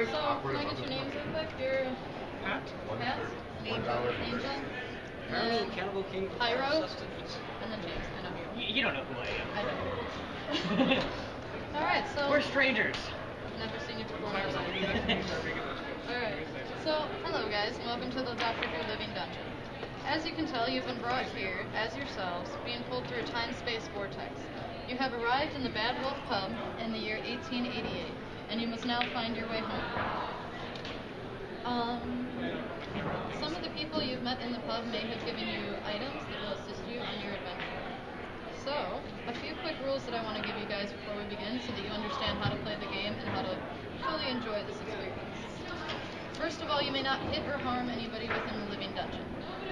can I get your names real quick? You're Pat? Pat? Angel? Apparently Cannibal King Pyro? And then James. I know you. You don't know who I am. I don't. Alright, so... We're strangers. Never seen you before. Alright, so hello guys, and welcome to the Dr. Who Living Dungeon. As you can tell, you've been brought here, as yourselves, being pulled through a time-space vortex. You have arrived in the Bad Wolf Pub in the year 1888, and you must now find your way home. Some of the people you've met in the pub may have given you items that will assist you on your adventure. So, a few quick rules that I want to give you guys before we begin so that you understand how to play the game and how to fully enjoy this experience. First of all, you may not hit or harm anybody within the living dungeon.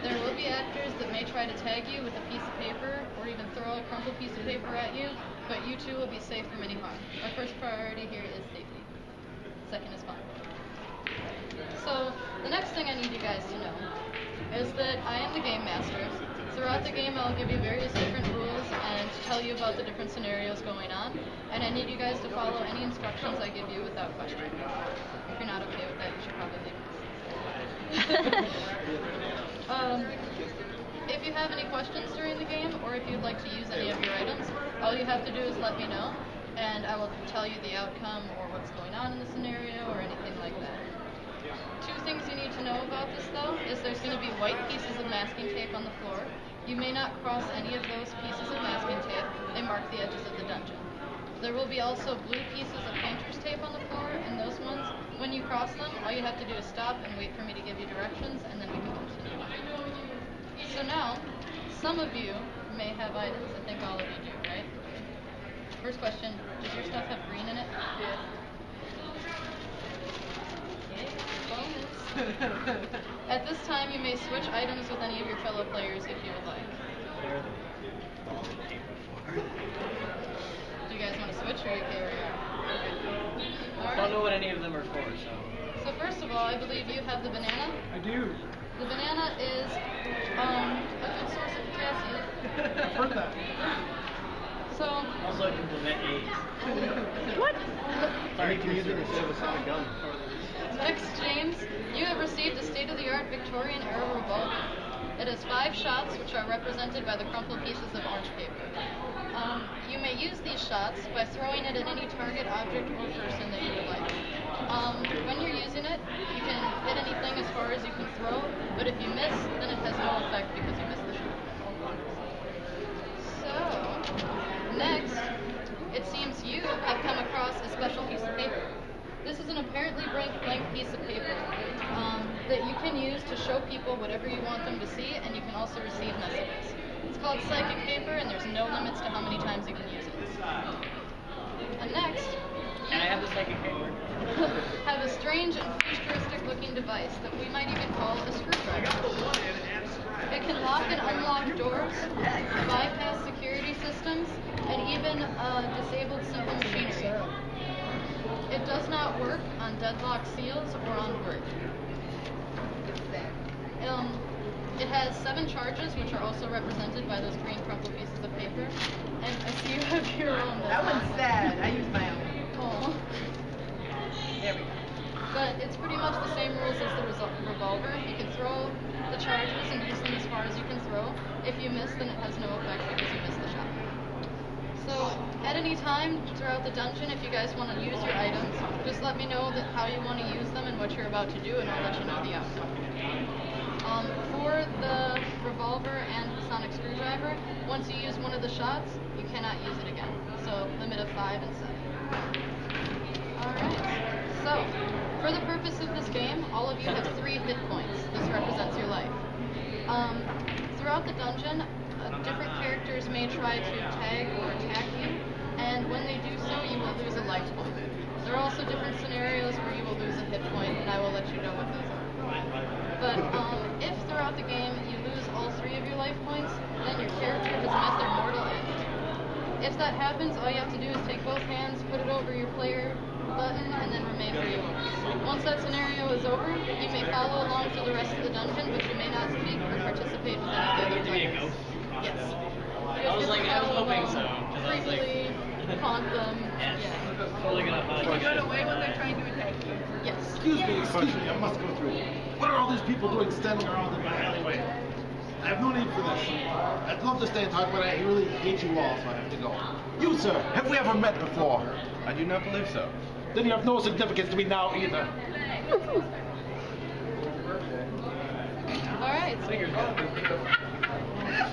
There will be actors that may try to tag you with a piece of paper or even throw a crumpled piece of paper at you, but you too will be safe from any harm. Our first priority here is safety. Second is fun. So, the next thing I need you guys to know is that I am the game master. Throughout the game, I'll give you various different rules and tell you about the different scenarios going on, and I need you guys to follow any instructions I give you without question. If you're not okay with that, you should probably leave. If you have any questions during the game, or if you'd like to use any of your items, all you have to do is let me know, and I will tell you the outcome or what's going on in the scenario or anything like that. Two things you need to know about this, though, is there's going to be white pieces of masking tape on the floor. You may not cross any of those pieces of masking tape. They mark the edges of the dungeon. There will be also blue pieces of painter's tape on the floor, and those ones, when you cross them, all you have to do is stop and wait for me to give you directions, and then we can continue. So now, some of you may have items. I think all of you do, right? First question, does your stuff have green in it? Yeah. Okay, bonus. At this time, you may switch items with any of your fellow players if you would like. Do you guys want to switch or are you okay where you are? Okay. I don't know what any of them are for, so... So first of all, I believe you have the banana. I do. The banana is a good source of potassium. I've heard that. So... Also, can prevent AIDS. What? Sorry, you can use it instead of a sonic gun. Next, James, you have received a state-of-the-art Victorian-era revolver. It has 5 shots, which are represented by the crumpled pieces of orange paper. You may use these shots by throwing it at any target, object, or person that you would like. When you're using it, you can hit anything as far as you can throw, but if you miss, then it has no effect because you missed the shot. So, next, it seems you have come across a special piece of paper. This is an apparently blank piece of paper that you can use to show people whatever you want them to see, and you can also receive messages. It's called psychic paper, and there's no limits to how many times you can use it. And next, Can I have the psychic paper? have a strange and futuristic-looking device that we might even call a screwdriver. It can lock and unlock doors, bypass security systems, and even disabled simple machinery. It does not work on deadlocked seals or on wood. It has 7 charges, which are also represented by those green crumpled pieces of paper. And I see you have your own. That one's sad. I use my own. Oh. There we go. But it's pretty much the same rules as the revolver. You can throw the charges and use them as far as you can throw. If you miss, then it has no effect because you missed the shot. So, at any time throughout the dungeon, if you guys want to use your items, just let me know how you want to use them and what you're about to do, and I'll let you know the outcome. For the revolver and the sonic screwdriver, once you use one of the shots, you cannot use it again. So, limit of 5 and 7. Alright, so, for the purpose of this game, all of you have 3 hit points. This represents your life. Throughout the dungeon, different characters may try to tag or attack you, and when they do so, you will lose a life point. There are also different scenarios where you will lose a hit point, and I will let you know what those are. But if throughout the game you lose all 3 of your life points, then your character has met their mortal end. If that happens, all you have to do is take both hands, put it over your player button, and then remain where you are. Once that scenario is over, you may follow along through the rest of the dungeon, but you may not speak or participate with any of the other players. Yes. I was hoping so. Briefly haunt them. Yes. Yeah. Totally gonna Can you run away when they're trying to attack you? Yes. Excuse me, I must go through. What are all these people doing standing around in my alleyway? I have no need for this. I'd love to stay and talk, but I really hate you all, so I have to go. You, sir, have we ever met before? I do not believe so. Then you have no significance to me now either. Alright.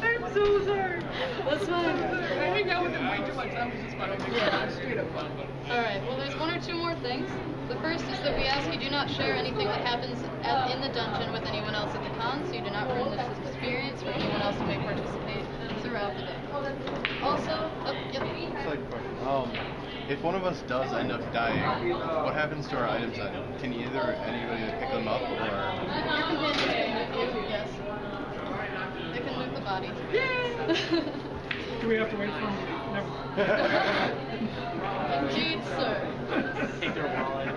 I'm so sorry. That's fine. I hang out with him way too much. That was just fun. Yeah, straight up fun. Alright, well there's one or two more things. The first is that we ask you do not share anything that happens in the dungeon with anyone else at the con, so you do not ruin this experience for anyone else who may participate throughout the day. Also, yep. It's like a question. If one of us does end up dying, what happens to our items then? Can either anybody pick them up or? Your companions can move you, yes. They can move the body. Do we have to wait for him? Indeed, sir. Take their wallet.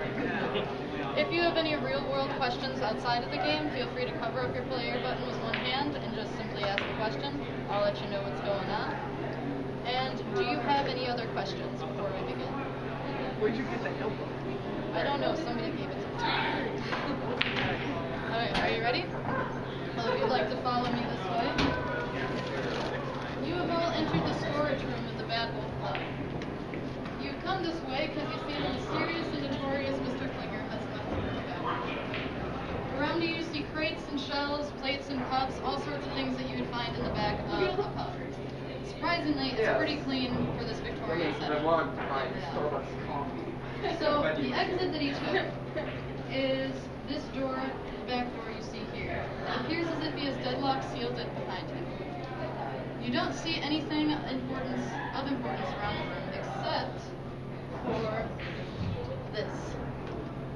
If you have any real-world questions outside of the game, feel free to cover up your player button with one hand and just simply ask a question. I'll let you know what's going on. And do you have any other questions before we begin? Where'd you get the notebook? I don't know. Somebody gave it to me. Alright, are you ready? Well, if you'd like to follow me this way. You have all entered the storage room of the Bad Wolf Club. You've come this way because you see the mysterious and notorious Mr. Klinger has left the back. Around you see crates and shelves, plates and cups, all sorts of things that you would find in the back of a pub. Surprisingly, it's pretty clean for this Victorian setup. So, the exit that he took is this door, the back door you see here. It appears as if he has deadlocked sealed it behind him. You don't see anything of importance around the room except for this.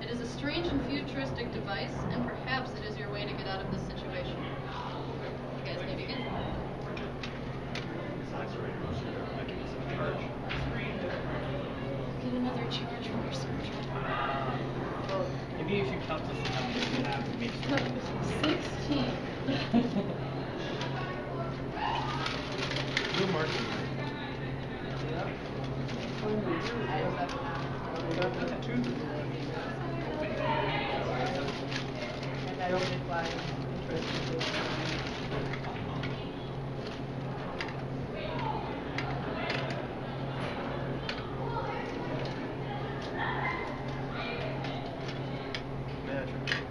It is a strange and futuristic device, and perhaps it is your way to get out of this situation. You guys may begin. Get another charge from your surgery. Maybe if you count this number, you have to make sure. 16. Who marks them? And I don't reply.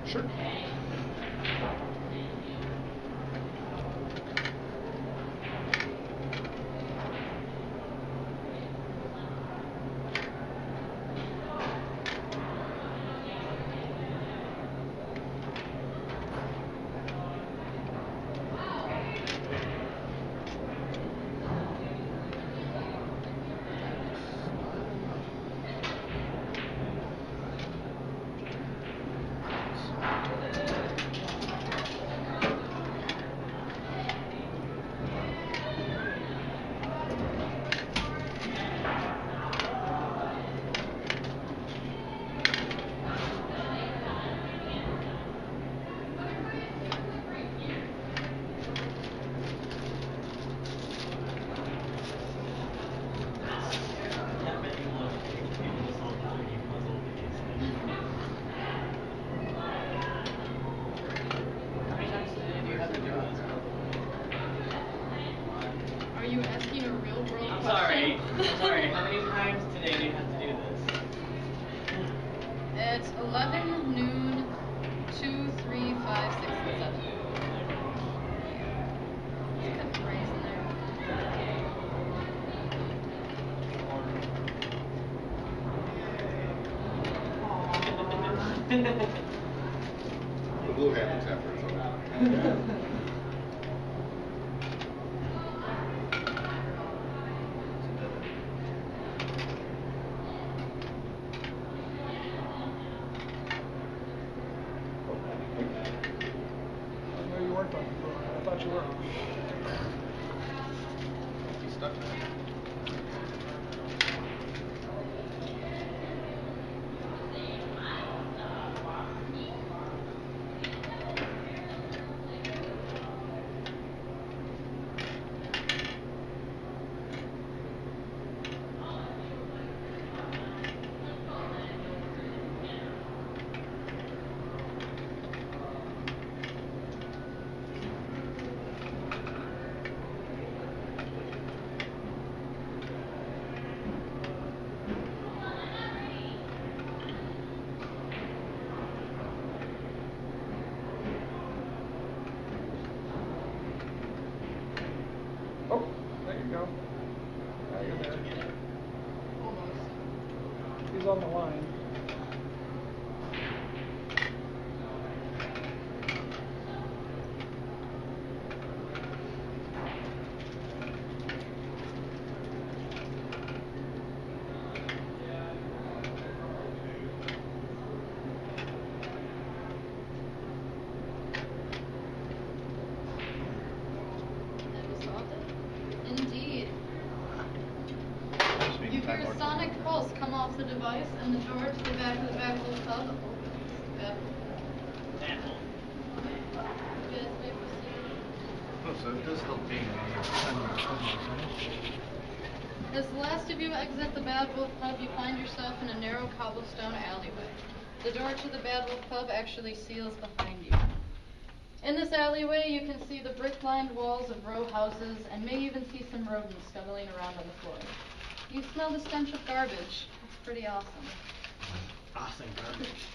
Sure. Are you asking a real world I'm question? sorry. How many times today do you have to do this? It's 11, noon, 2, 3, 5, 6, and 7. It's kind of crazy in there. The blue happens after it's over. Where you weren't on before. I thought you were. You stuck there. you're there. Almost. He's on the line. Have you solved it? Indeed. Just need You time hear more a time. sonic pulse come off the device, and the door to the back of the Babel Club opens. Apple. Yes, may proceed. Oh, so it does help being As the last of you exit the Bad Wolf Pub, you find yourself in a narrow cobblestone alleyway. The door to the Bad Wolf Pub actually seals behind you. In this alleyway, you can see the brick-lined walls of row houses and may even see some rodents scuttling around on the floor. You smell the stench of garbage. It's pretty awesome. Awesome garbage.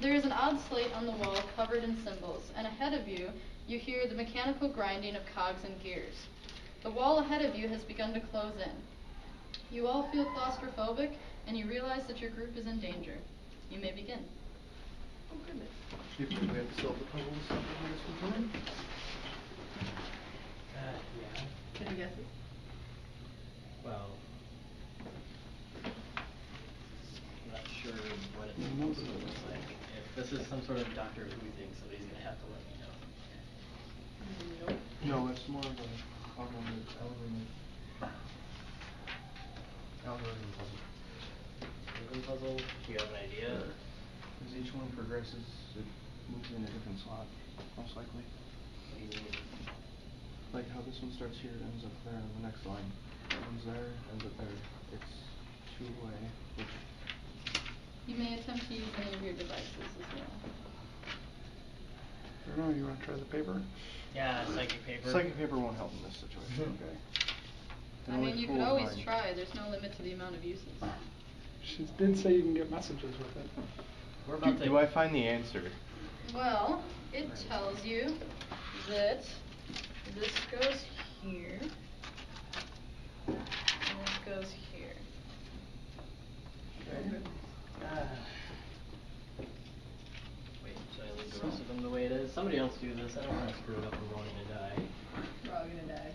There is an odd slate on the wall covered in symbols, and ahead of you, you hear the mechanical grinding of cogs and gears. The wall ahead of you has begun to close in. You all feel claustrophobic, and you realize that your group is in danger. You may begin. Oh, goodness. Do we have to solve the puzzle or something for this one? Yeah. Can you guess it? Well, I'm not sure what it's supposed to look like. If this is some sort of Doctor Who thing, somebody's gonna have to let me know. Nope. No, it's more of a algorithm puzzle. Rhythm puzzle? Do you have an idea? As each one progresses, it moves in a different slot, most likely. What do you mean? Like how this one starts here, ends up there, and the next line ends there, ends up there. It's two-way, which You may attempt to use any of your devices as well. I don't know, you want to try the paper? Yeah, psychic paper. psychic paper won't help in this situation. Okay. I mean, you could always try. There's no limit to the amount of uses. She did say you can get messages with it. We're about to. Do I find the answer? Well, it tells you that this goes here, and this goes here. Wait, should I leave the rest of them the way it is? Somebody else do this. I don't want to screw it up. We're all gonna die. We're all gonna die.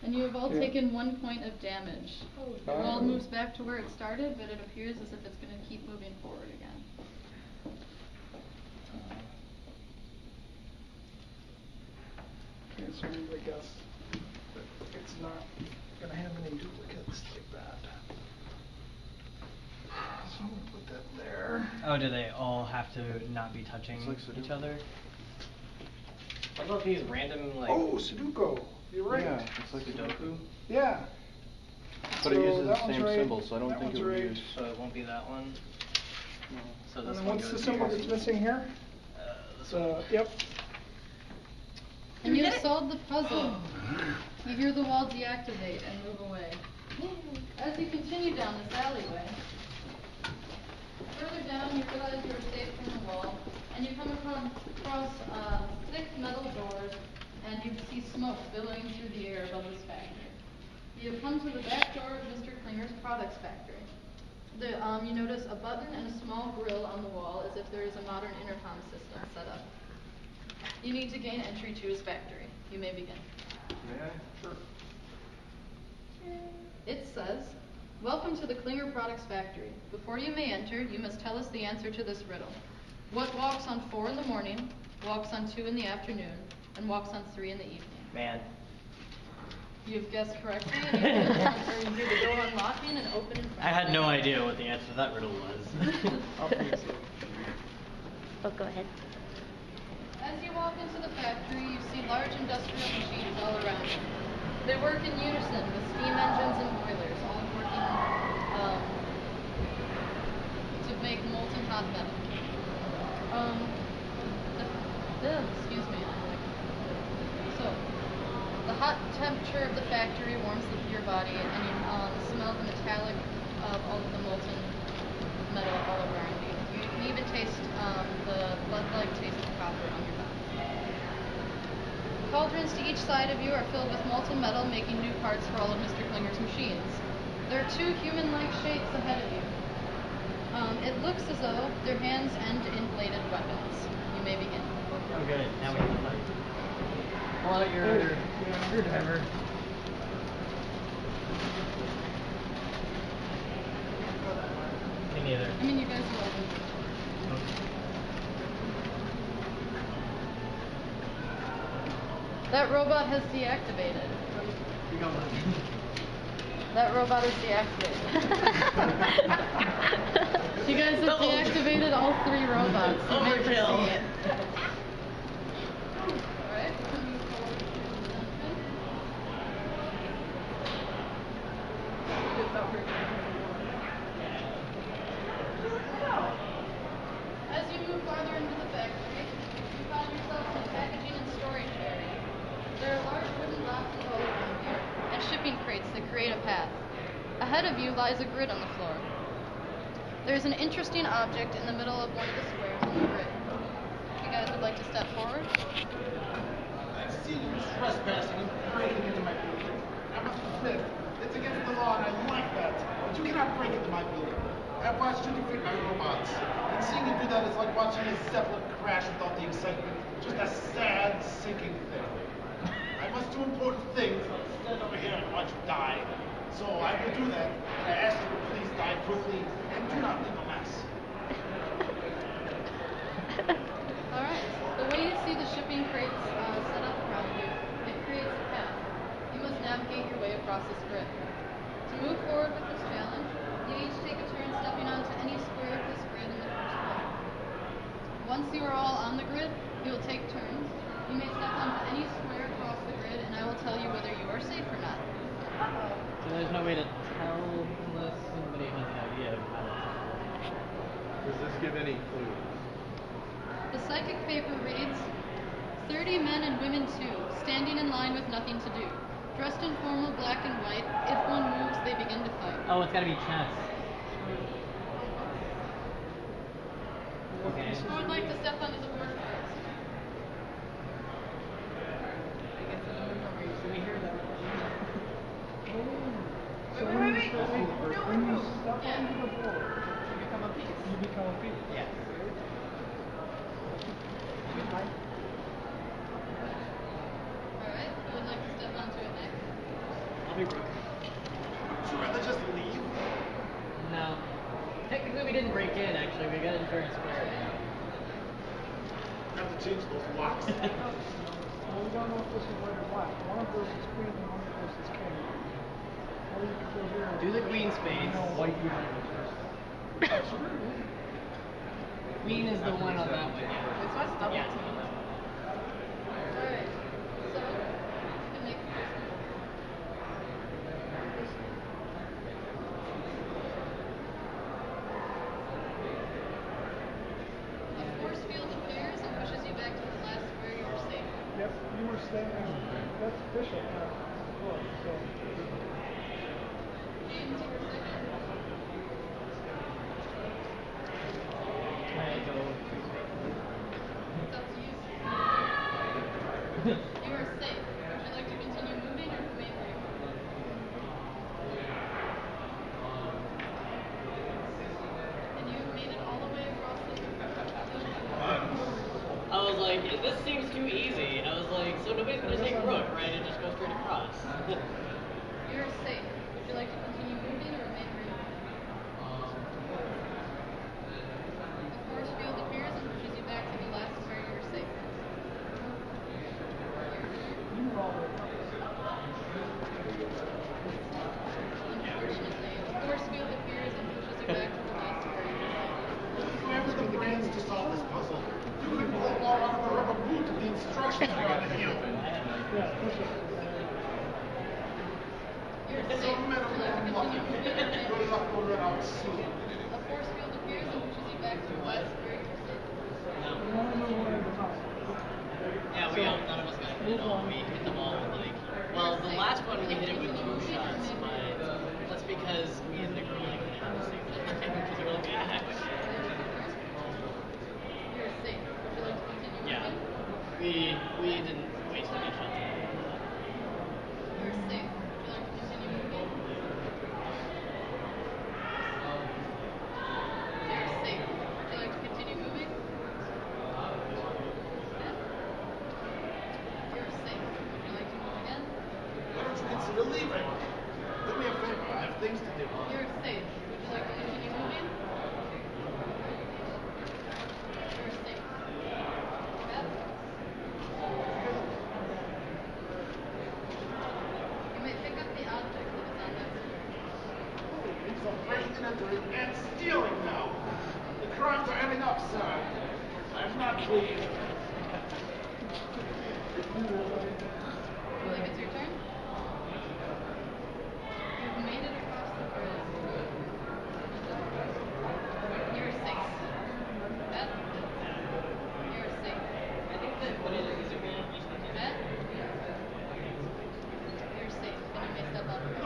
And you have all Yeah. taken 1 point of damage. The Oh. wall moves back to where it started, but it appears as if it's going to keep moving forward again. Okay, so I guess it's not going to have any duplicates like that. So I'm going to put that there. Oh, do they all have to not be touching It's like each Sudoku. other? What about these random like? Oh, Sudoku. You're right. Yeah, it's like Sudoku. Yeah. But it uses the that one's same right, symbol, so I don't that think it one's would right. use. So it won't be that one. No. So And this then one what's the goes symbol here. that's missing here? This one. Yep. And you have solved the puzzle. You hear the wall deactivate and move away. As you continue down this alleyway, further down you realize you are safe from the wall, and you come across thick metal doors, and you see smoke billowing through the air above this factory. You have come to the back door of Mr. Klinger's products factory. You notice a button and a small grill on the wall, as if there is a modern intercom system set up. You need to gain entry to his factory. You may begin. May I? Sure. It says, "Welcome to the Klinger Products Factory. Before you may enter, you must tell us the answer to this riddle. What walks on 4 in the morning, walks on 2 in the afternoon, and walks on 3 in the evening?" Man. You've guessed correctly, and you hear the door unlocking and opening. I had no idea what the answer to that riddle was. Oh, go ahead. As you walk into the factory, you see large industrial machines all around you. They work in unison with steam engines and boilers, all working to make molten hot metal. Excuse me. So, the hot temperature of the factory warms your body, and you smell the metallic of all of the molten metal all around you. You can even taste the blood-like taste of copper on your body. Cauldrons to each side of you are filled with molten metal, making new parts for all of Mr. Klinger's machines. There are two human-like shapes ahead of you. It looks as though their hands end in bladed weapons. You may begin. Oh, good. Now we can fight. Pull out your screwdriver. Me neither. I mean, you guys are all Okay. That robot has deactivated. You go on. That robot is deactivated. You guys have deactivated all three robots. You may Overkill. proceed. Alright, move forward to the dungeon. As you move farther into the factory, you find yourself in the packaging and storage area. There are large wooden boxes all around you, and shipping crates that create a path. Ahead of you lies a grid on the floor. There's an interesting object in the middle of one of the squares on the grid. If you guys would like to step forward. I see you trespassing and breaking into my building. I must admit, it's against the law and I like that. But you cannot break into my building. I've watched you defeat my robots. And seeing you do that is like watching a Zeppelin crash without the excitement. Just a sad, sinking thing. I must do important things. Stand over here and watch you die. So I will do that, and I ask you to please die quickly and do not leave a mess. Alright, the way you see the shipping crates set up around you, it creates a path. You must navigate your way across this grid. To move forward with this challenge, you each take a turn stepping onto any square of this grid in the first round. Once you are all on the grid, you will take turns. You may step onto any square across the grid, and I will tell you whether you are safe or not. So there's no way to tell unless somebody has an idea of how to. Does this give any clues? The psychic paper reads, 30 men and women too, standing in line with nothing to do. Dressed in formal black and white, if one moves, they begin to fight. Oh, it's gotta be chess. Okay. Who would like to step onto the board first? So we hear that. So when you step Yeah. onto the board, You become a piece. you become a piece. Yeah. Alright, who would like to step onto it next? I'll be broken. Would you rather just leave? No. Technically we didn't break in actually, we got in fair and square. You have to change those locks. Well, we don't know if this is white or black. One of those is queen and one of those is king. Or you could go here. Do the queen space. White usually goes first. Queen is the one on that one, yeah. It's what's double Yeah. Alright, so you can make the first move. A force field appears and pushes you back to the last square you were safe. Yep, you were standing. That's bishop now. Look, so. James, you were second. Can I go? It's up to you. You are safe. Would you like to continue moving or remain where you are? And you made it all the way across the I was like, this seems too easy. I was like, so nobody's gonna take Rook, right? And just go straight across. You're safe. Would you like to continue moving or remain where you are? A force field appears and pushes you back to the last square you were safe. You were all the way up. Unfortunately, a force field appears and pushes you back to the last square you were safe. You have the brains to solve this puzzle. You can pull the ball out of the rubber boot of the instructions are on the heel. Yes, bishop. You're It's safe. a Would matter you like to of continue luck. moving or remain Good where you luck are? will run out soon. A force field appears and pushes you back to the last square you were safe. You want to move one at a time. Yeah, we all, none of us got hit at all. We hit them all with like, well, the last one we hit it with 2 shots, but that's because me and Nick were like at the same time. Because we were like, ah. You're safe. Would you like to continue Yeah. moving? We didn't waste any shots. so you're leaving. Do me a favor, I have things to do. You're safe. Would you like to continue moving? You're safe. Yep. You may pick up the object that is on that screen. It's a breaking and entering and stealing now. The crimes are adding up, sir. I'm not pleased. I believe it's your turn. You've made it across the bridge. You're safe. Yep. You're safe. I think that what it is, Yep. You're safe, and you may step up. Would you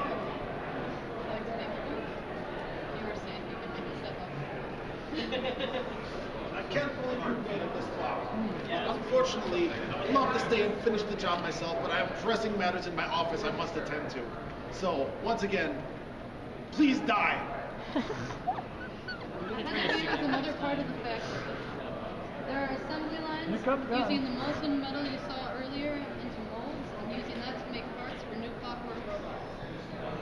like to make a move? You are safe. You can make a step up. I can't believe you made it this far. Unfortunately, I would love to stay and finish the job myself, but I have pressing matters in my office I must attend to. So, once again, please die. Here's another part of the factory. There are assembly lines using the molten metal you saw earlier into molds and using that to make parts for new clockwork robots.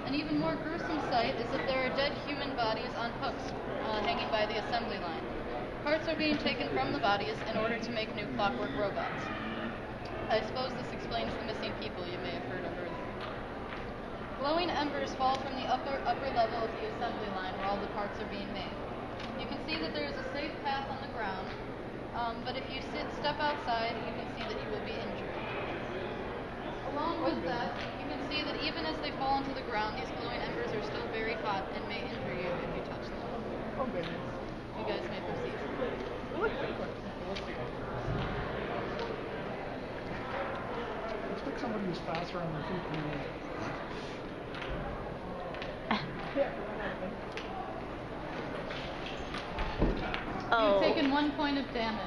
An even more gruesome sight is that there are dead human bodies on hooks hanging by the assembly line. Parts are being taken from the bodies in order to make new clockwork robots. I suppose this explains the missing people you may have heard of earlier. Glowing embers fall from the upper level of the assembly line where all the parts are being made. You can see that there is a safe path on the ground, but if you step outside, you can see that you will be injured. Along with that, you can see that even as they fall into the ground, these glowing embers are still very hot and may injure you if you touch them. Oh, goodness. You guys may proceed. Looks like somebody who's faster on their feet than me. You've taken 1 point of damage.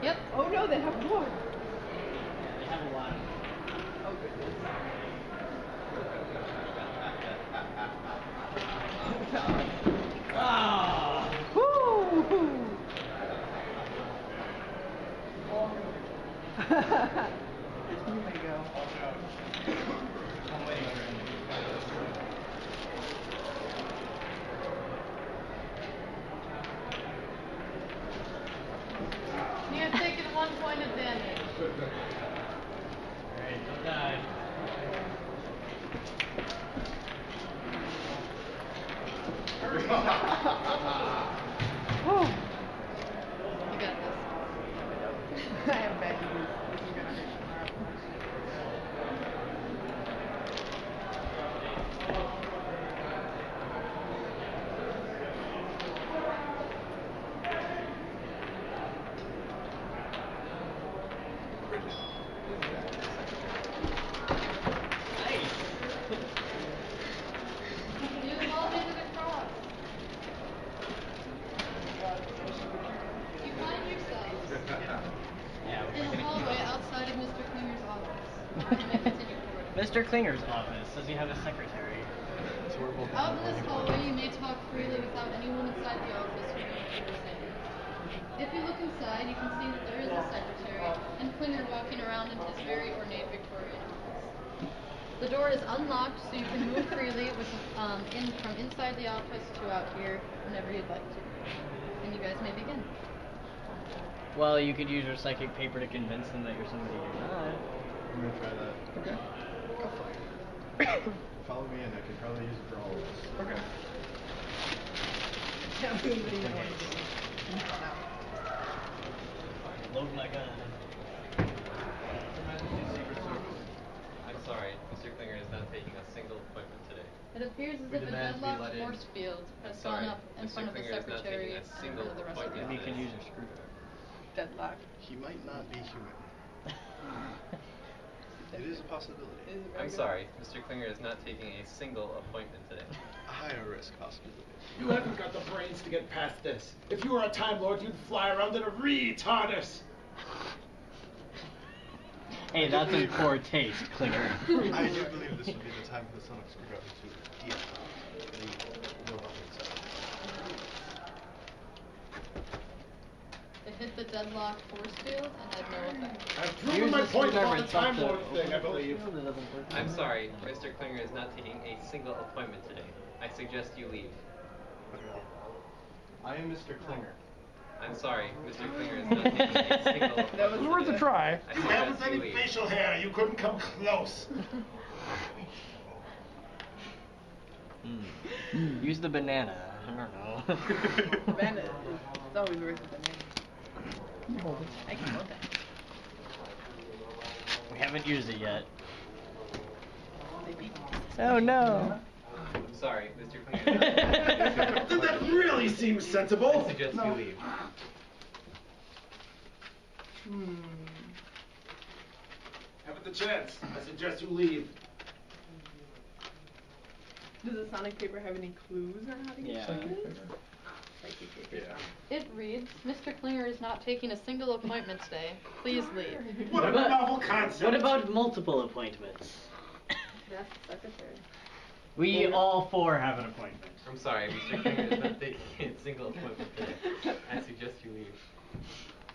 Yep. Oh no, they have more. they have a lot. Oh goodness. Ah! Woo! You may go. I'm waiting for him. You have taken 1 point of damage. Alright, don't die. Woo! You got this. I have bad news. You're gonna hurt tomorrow. Nice! You've all made it across. You find yourselves Yeah, in a hallway outside of Mr. Klinger's office. You may continue forward. Mr. Klinger's office. Does he have a secretary? So we're both Out in this hallway, you may talk freely without anyone inside the office hearing what you are saying. If you look inside, you can see that there is a secretary and Klinger walking around in his very ornate Victorian office. The door is unlocked, so you can move freely from inside the office to out here whenever you'd like to. And you guys may begin. Well, you could use your psychic paper to convince them that you're somebody you're not. I'm gonna try that. Okay. Go for it. Follow me and I could probably use it for all of us. Okay. Can't believe it even wanted to do it. Load my gun. I'm sorry, Mr. Klinger is not taking a single appointment today. It appears as We if a demand to be deadlocked let in. force field has I'm sorry, gone up in Mr. front of the Klinger is not secretary taking a and in single front of the rest of the appointment. Maybe you can office. use your screwdriver. Deadlock. He might not be human. It is a possibility. Is it I'm very sorry, Mr. Klinger is not taking a single appointment today. A higher risk possibility. You haven't got the brains to get past this. If you were a Time Lord, you'd fly around in a retardus. Hey, that's in poor taste, Klinger. I do believe this would be the time for the Sonic Screwdriver to deactivate the robot itself. It hit the deadlock force field and had no effect. I've proven my point about the Time Lord thing, I believe. I'm sorry, Mr. Klinger is not taking a single appointment today. I suggest you leave. I am Mr. Klinger. I'm sorry, Mr. Klinger is not taking a single appointment That was worth a try. I You haven't suggest you any leave. facial hair. You couldn't come close. Use the banana. I don't know. Banana is it's always worth a banana. Hold it. I can hold that. We haven't used it yet. Maybe. Oh no. I'm sorry, Mr. Klinger is not taking a single Did that appointment really today. seem I sensible? suggest you leave. Haven't the chance. I suggest you leave. Does the sonic paper have any clues on how to use Yeah. it? Psychic paper. Yeah. It reads, Mr. Klinger is not taking a single appointment today. Please leave. What a about- novel concept. What about multiple appointments? That's the secretary. We all four have an appointment. I'm sorry, Mr. Klinger is not taking a single appointment today. I suggest you leave.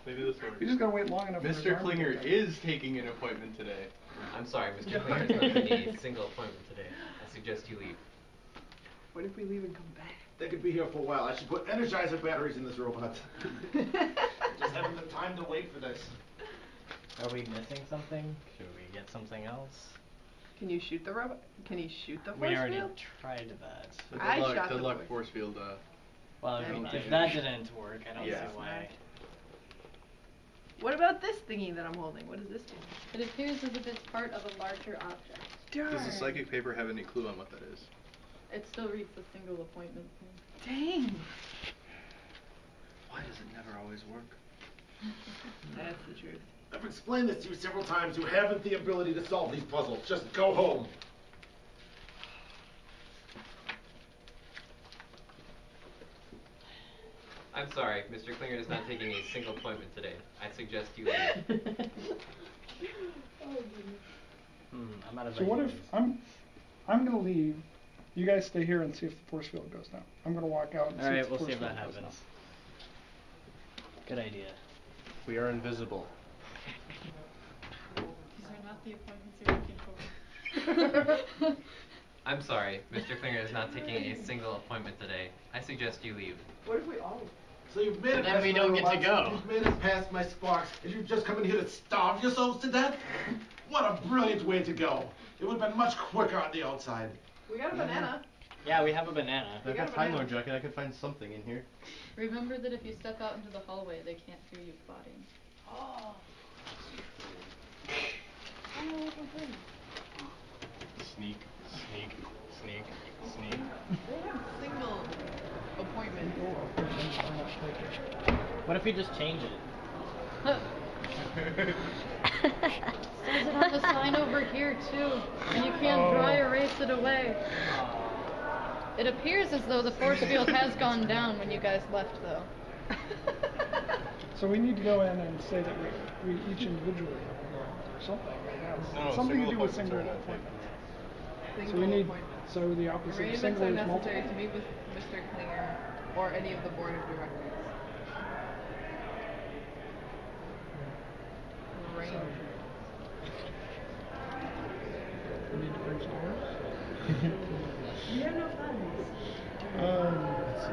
Maybe this works. You just gotta wait long enough. for his Mr. arm to Klinger get back. is taking an appointment today. I'm sorry, Mr. Klinger is not taking a single appointment today. I suggest you leave. What if we leave and come back? They could be here for a while. I should put Energizer batteries in this robot. Just haven't the time to wait for this. Are we missing something? Should we get something else? Can you shoot the robot? Can you shoot the force We already field? tried that. The I deadlock- shot the deadlock force. force field. Well, Very if nice. that didn't work, I don't Yeah. see why. What about this thingy that I'm holding? What does this do? It appears as if it's part of a larger object. Darn. Does the psychic paper have any clue on what that is? It still reads the single appointment thing. Dang. Why does it never always work? That's the truth. I've explained this to you several times. You haven't the ability to solve these puzzles. Just go home. I'm sorry, Mr. Klinger is not taking a single appointment today. I suggest you leave. I'm out of So what if ideas. I'm gonna leave. You guys stay here and see if the force field goes down. I'm gonna walk out and see Alright, if the we'll force see if field that goes down. happens. Good idea. We are invisible. These are not the appointments you're looking for. I'm sorry, Mr. Klinger is not taking a single appointment today. I suggest you leave. What if we all? So you've made it Then past we my don't get to robots, go. You've made it past my sparks, and you've just come in here to starve yourselves to death? What a brilliant way to go. It would have been much quicker on the outside. We got a banana. Yeah, we have a banana. If I got got a Time banana. Lord jacket, I could find something in here. Remember that if you step out into the hallway, they can't hear you plotting. Oh. Sneak, sneak, sneak, sneak. They have single appointment. What if we just change it? Says it on the sign over here too, and you can't dry erase it away. It appears as though the force field has gone down when you guys left, though. So we need to go in and say that we each individually have a round or something. No, Something to single do with appointments single are not appointments. Single So we need, appointment. so the opposite of Arrangements single are is necessary multiple. to meet with Mr. Klinger or any of the board of directors. Arrangements. We need to bring some words. You have no funds. Let's see.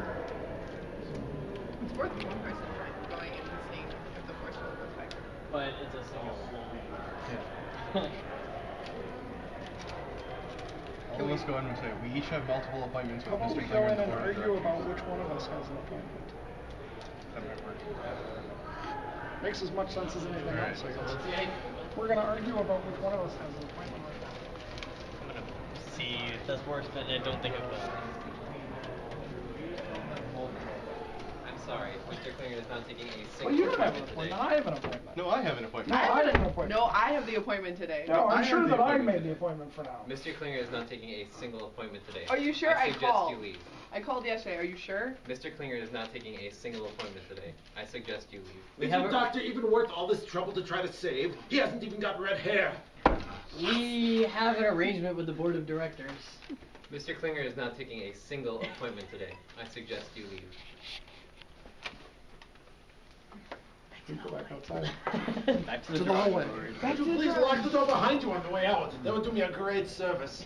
It's worth one person going in and seeing if the force field goes back. But it's a single. All of us go in and say, we each have multiple appointments How with about we Mr. go Klinger in and Board of argue Directors. about which one of us has an appointment? That might work. Makes as much sense as anything Alright, else, I so guess. let's- We're gonna argue about which one of us has an appointment right now. I'm gonna see if this works, but I don't think it will. I'm sorry, Mr. Klinger is not taking a single Well, you don't have an appointment appointment, today. I have an appointment. No, I have an appointment. No, I have an appointment. No, I have the appointment today. No, I I'm have sure the that I appointment made today. the appointment for now. Mr. Klinger is not taking a single appointment today. Are you sure? I suggest called. you leave. I called yesterday. Are you sure? Mr. Klinger is not taking a single appointment today. I suggest you leave. We Is have the a- doctor even worth all this trouble to try to save? He hasn't even got red hair. We have an arrangement with the board of directors. Mr. Klinger is not taking a single appointment today. I suggest you leave. We go back outside. Back to To the the hallway. Would you please lock the door behind you on the way out? That would do me a great service.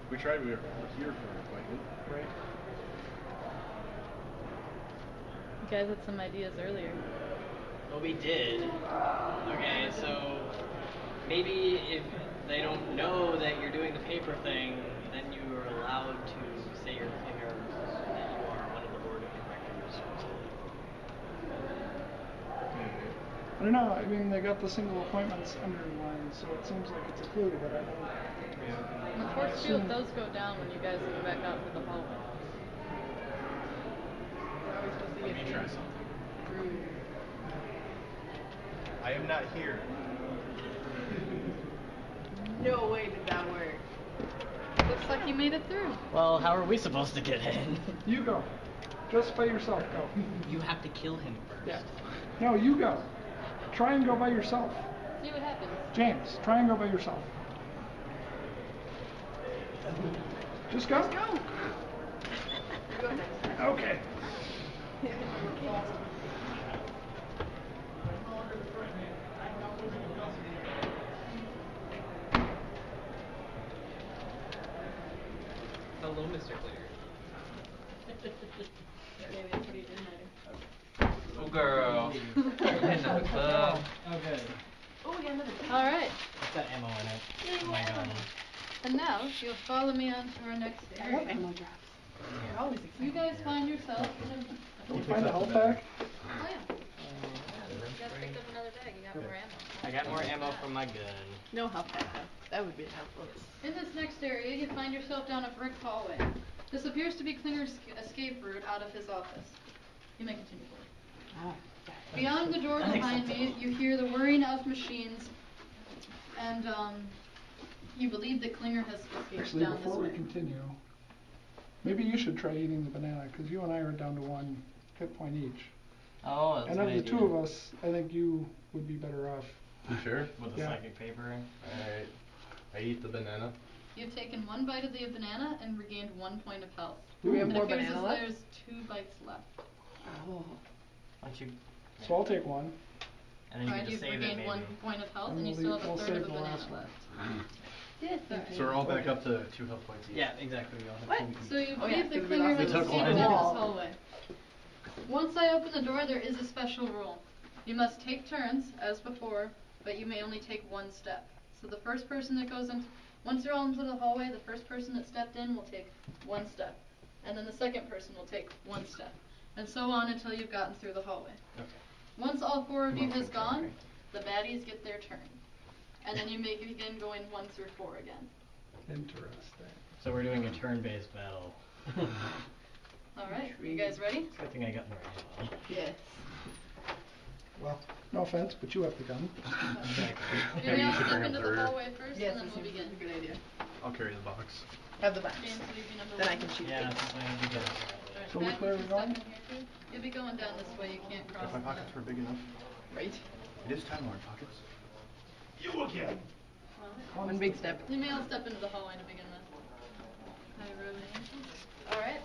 We tried. We were here for an appointment. Right. You guys had some ideas earlier. Well, we did. Okay, so maybe if they don't know that you're doing the paper thing, then you are allowed to say your clinger that you are one of the board of directors. I don't know. I mean, they got the single appointments underlined, so it seems like it's a clue, but I don't. And the force field does go down when you guys go back out to the hallway. Are we supposed to Let get me try in something. through? I am not here. No way did that work. Looks like you made it through. Well, how are we supposed to get in? You go. Just by yourself, go. You have to kill him first. Yeah. No, you go. Try and go by yourself. See what happens. James, try and go by yourself. Just go. Go. You go next time. Okay. Hello, Mr. Clear. Maybe that's what he did later. Oh, girl. Another club. Okay. Oh, we got another. All right. What's that ammo in it? Oh my god. And now you'll follow me on to our next I love area. ammo drops. They're always exciting. You guys find yourself in a... Can we find the health pack? Oh yeah. You guys picked up another bag. You got more ammo. I got more ammo from my gun. No health pack though. That would be helpful. In this next area, you find yourself down a brick hallway. This appears to be Klinger's escape route out of his office. You may continue forward. Oh, Beyond the door behind me, you hear the whirring of machines, and you believe that Klinger has escaped Actually, down this before we way. continue, maybe you should try eating the banana, because you and I are down to 1 hit point each. Oh, that's And a of good the two idea. of us, I think you would be better off. You sure? With the Yeah. psychic paper. Alright. I eat the banana. You've taken 1 bite of the banana and regained 1 point of health. Do we have It more appears banana as left? there's 2 bites left. Oh. Why don't you? So I'll take 1. And then you Alright, can you've just save it regained maybe. 1 point of health, And and you we'll still have a we'll third save of a the banana last one. left. Yes, So we're all back up to 2 health points each. Yeah, exactly. We all have What? 2 each. So you Oh, yeah, believe that 'cause we Klinger lost has We took escaped one. down this Wall. hallway. Once I open the door, there is a special rule. You must take turns, as before, but you may only take 1 step. So the first person that goes in, once you're all into the hallway, the first person that stepped in will take 1 step. And then the second person will take 1 step. And so on until you've gotten through the hallway. Okay. Once all 4 of you Motion has gone, carried. the baddies get their turn. And then you may begin going 1 through 4 again. Interesting. So we're doing a turn-based battle. Alright, you guys ready? Good thing I got more ammo. Yes. Well, no offense, but you have the gun. You Maybe may you all should step bring into up the the rear. hallway first, Yes, and then that we'll seems begin. like a good idea. I'll carry the box. Have the box. James, will you be number Then I 1? can shoot Yeah, it. that's why I'd be good. Alright, So Pat, which way you are we can going? step in here too. You'll be going down this way, you can't cross. If my pockets were big enough. Right. It is time, Lord Pockets. You again. One big step. You may all step into the hallway to begin with. Hi, Ruben. Alright.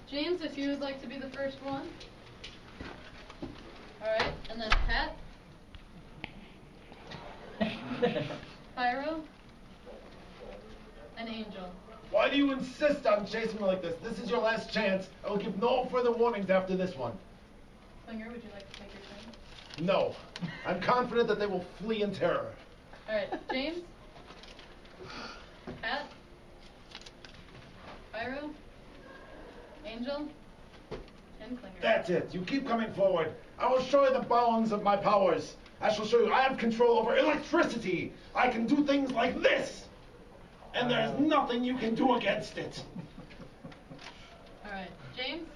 James, if you would like to be the first one. Alright, and then Pat. Pyro. And Angel. Why do you insist on chasing me like this? This is your last chance. I will give no further warnings after this one. Klinger, would you like to take your turn? No. I'm confident that they will flee in terror. Alright, James. Pat. Pyro. Angel. And Klinger. That's it. You keep coming forward. I will show you the bounds of my powers. I shall show you I have control over electricity. I can do things like this. And there's nothing you can do against it. Alright, James.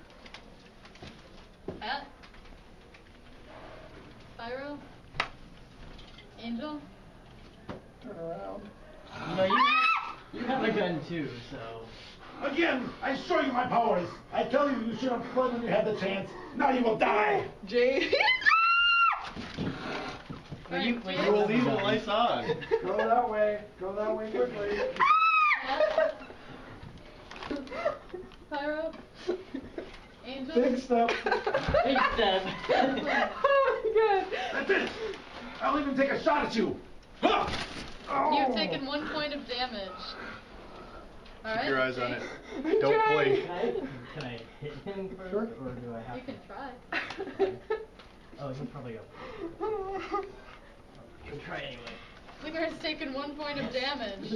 Pat. Pyro. Angel. Turn around. You know, you have a gun too, so. Again, I show you my powers. I tell you, you should have fled when you had the chance. Now you will die. Jay. Alright, You James. will leave the lights on. Go that way. Go that way quickly. Pyro. Angel. Big step. Big step. Good. That's it! I'll even take a shot at you! Huh! You've taken 1 point of damage. Alright. Keep your eyes on James. it. Don't blink. Can I hit him first, Sure. or do I have You can try. Oh, he's probably up. You can try anyway. Clinger has taken 1 point of damage.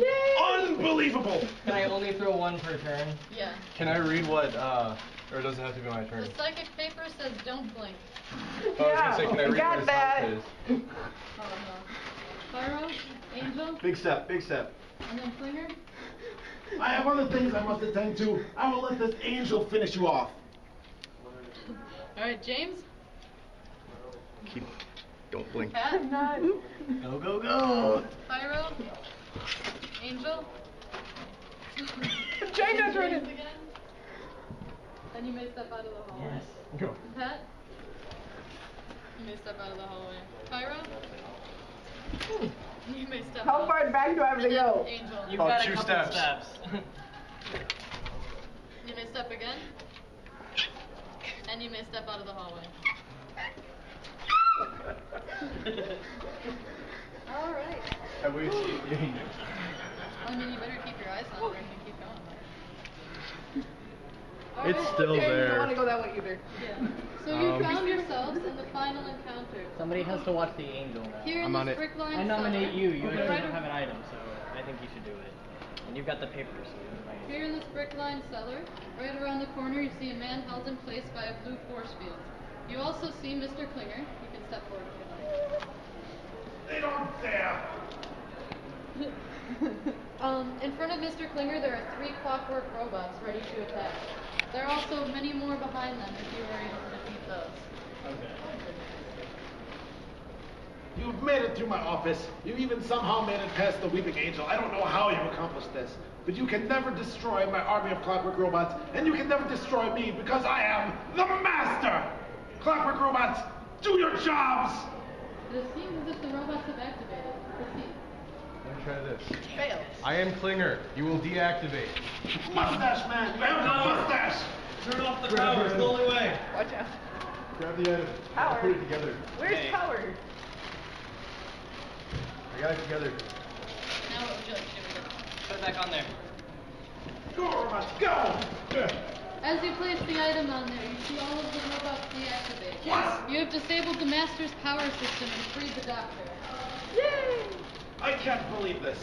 Unbelievable! Can I only throw one per turn? Yeah. Can I read what, or does it have to be my turn? The psychic paper says don't blink. I was gonna say, can I read got what his that. health is? Oh no. Pyro, Angel, Big step, big step. and then Clinger. I have other things I must attend to. I will let this angel finish you off. Alright, James, Don't blink. Pat, Go, go, go! Pyro, Angel. Try not to run James it. again. Then you may step out of the hallway. Yes. Go. Pat, you may step out of the hallway. Pyro, you may step How out. far back do I have to And then go? Angel, You've Oh, got a 2 couple steps. you may step again. And you may step out of the hallway. Alright. Have we seen you? I mean, you better keep your eyes on it or you can keep going. It's Alright. still Okay, I there. don't want to go that way either. Yeah. So you found yourselves in the final encounter. Somebody has to watch the angel now. Here in I'm the on it. Sprickline I nominate cellar. you. You Okay. actually don't have an item, so I think you should do it. And you've got the paper, so you might. Here in the Sprickline cellar, right around the corner, you see a man held in place by a blue force field. You also see Mr. Klinger. You can step forward if you like. They don't dare! In front of Mr. Klinger, there are 3 clockwork robots ready to attack. There are also many more behind them if you are able to defeat those. You've made it through my office. You even somehow made it past the Weeping Angel. I don't know how you accomplished this. But you can never destroy my army of clockwork robots, and you can never destroy me because I am the master! Clockwork robots, do your jobs! It seems as if the robots have activated. Proceed. Let me try this. Fail. I am Klinger. You will deactivate. Mustache man, you have no mustache! Turn off the power, it's the only way. Watch out. Grab the item. I'll Power. put it together. Where's Hey. power? I got it together. Now what would you like to do with it? Put it back on there. Go, robots, go! As you place the item on there, you see all of the robots deactivate. What? You have disabled the Master's power system and freed the Doctor. Yay! I can't believe this.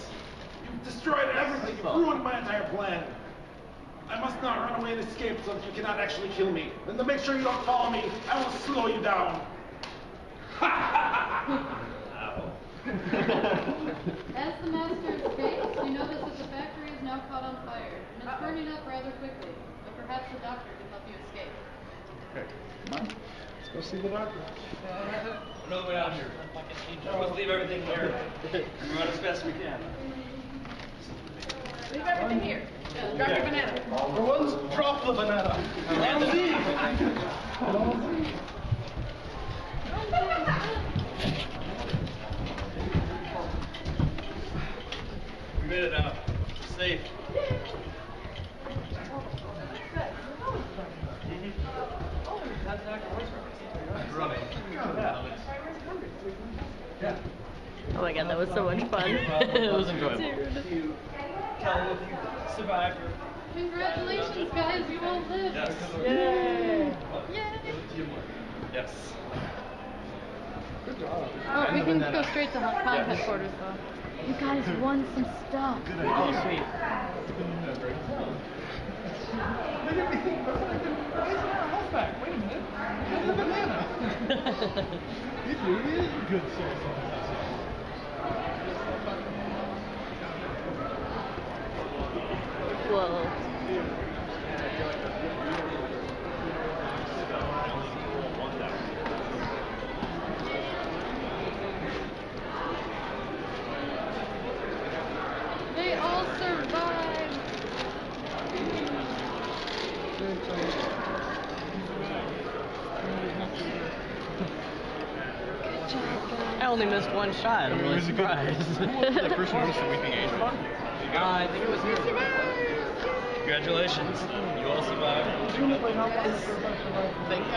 You've destroyed everything. You've ruined my entire plan. I must not run away and escape so that you cannot actually kill me. And to make sure you don't follow me, I will slow you down. As the Master escapes, you notice that the factory is now caught on fire, and it's burning up rather quickly. But perhaps the Doctor can help you escape. Okay. Come on, let's go see the doctor. Another way out here. Let's leave everything here. Run as fast as we can. Leave everything here. Drop your banana. For once, drop the banana. We made it out. Safe. Running. Oh my god, that was so much fun. It was enjoyable. Tell them if you survived. Congratulations, guys! You all lived! Yes. Yay! Yay! Yes. Oh, we can go straight to Con headquarters, though. You guys won some stuff. Oh, sweet. Wait a minute. Where's the banana? It really is a good source. Whoa. They all survived! Good job, guys. only missed one shot. I'm really surprised. Who was the person who noticed the weeping angel? I think it was her. Congratulations. You all survived. Presumably not one of the survivors. Thank you.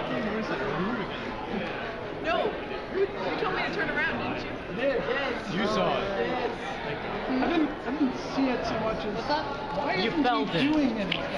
No, you told me to turn around, didn't you? I did. Yes. You saw it. Yes. I didn't see it so much as What's up? why You isn't felt he it. doing anything?